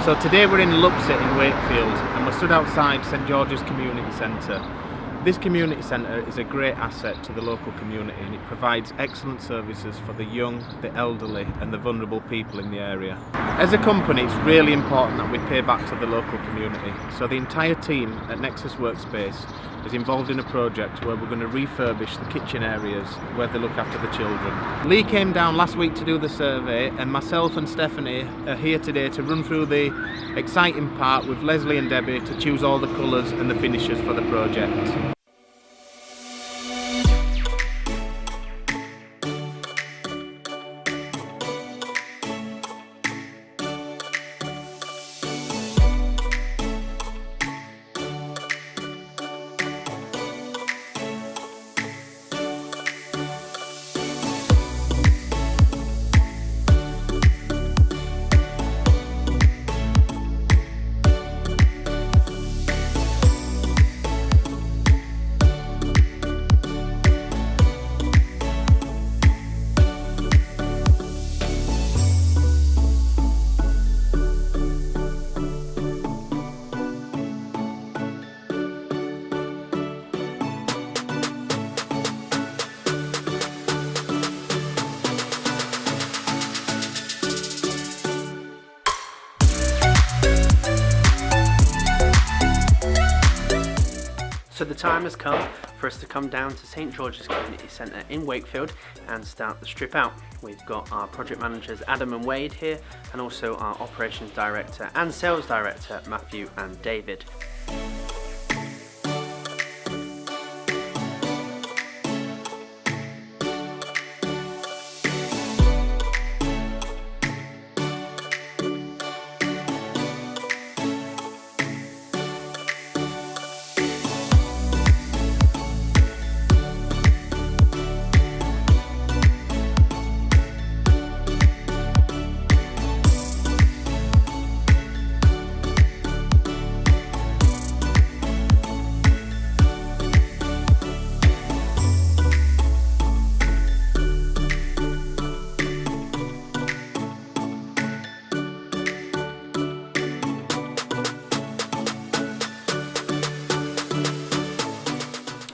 So today we're in Lupset in Wakefield and we're stood outside St George's Community Centre. This community centre is a great asset to the local community and it provides excellent services for the young, the elderly and the vulnerable people in the area. As a company, it's really important that we pay back to the local community. So the entire team at Nexus Workspace is involved in a project where we're going to refurbish the kitchen areas where they look after the children. Lee came down last week to do the survey and myself and Stephanie are here today to run through the exciting part with Leslie and Debbie to choose all the colours and the finishes for the project. So the time has come for us to come down to St George's Community Centre in Wakefield and start the strip out. We've got our project managers Adam and Wade here and also our operations director and sales director Matthew and David.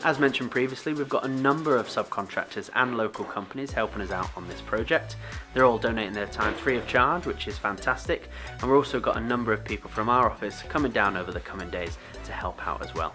As mentioned previously, we've got a number of subcontractors and local companies helping us out on this project. They're all donating their time free of charge, which is fantastic. And we've also got a number of people from our office coming down over the coming days to help out as well.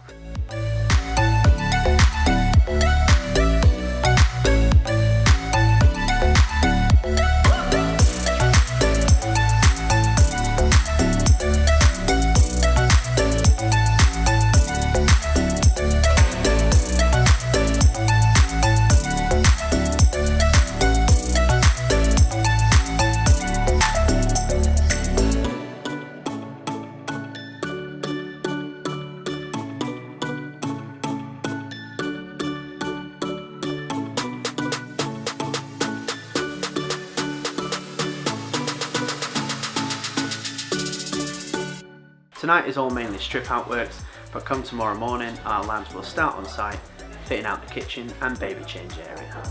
Tonight is all mainly strip out works, but come tomorrow morning our lads will start on site fitting out the kitchen and baby change area.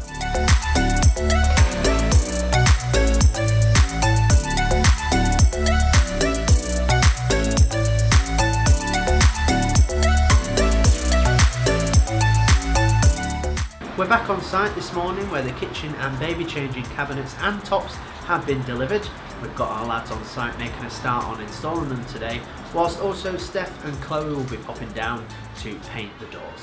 We're back on site this morning where the kitchen and baby changing cabinets and tops have been delivered. We've got our lads on site making a start on installing them today, whilst also Steph and Chloe will be popping down to paint the doors.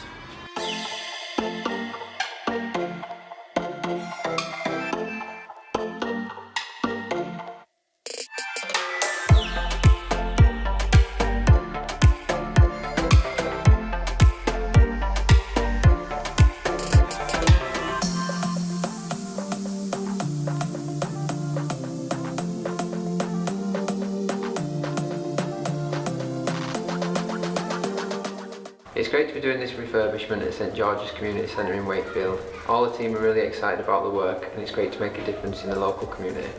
It's great to be doing this refurbishment at St George's Community Centre in Wakefield. All the team are really excited about the work and it's great to make a difference in the local community.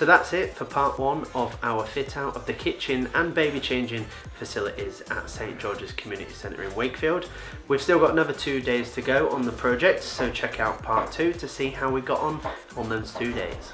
So that's it for part 1 of our fit out of the kitchen and baby changing facilities at St George's Community Centre in Wakefield. We've still got another 2 days to go on the project, so check out part 2 to see how we got on those 2 days.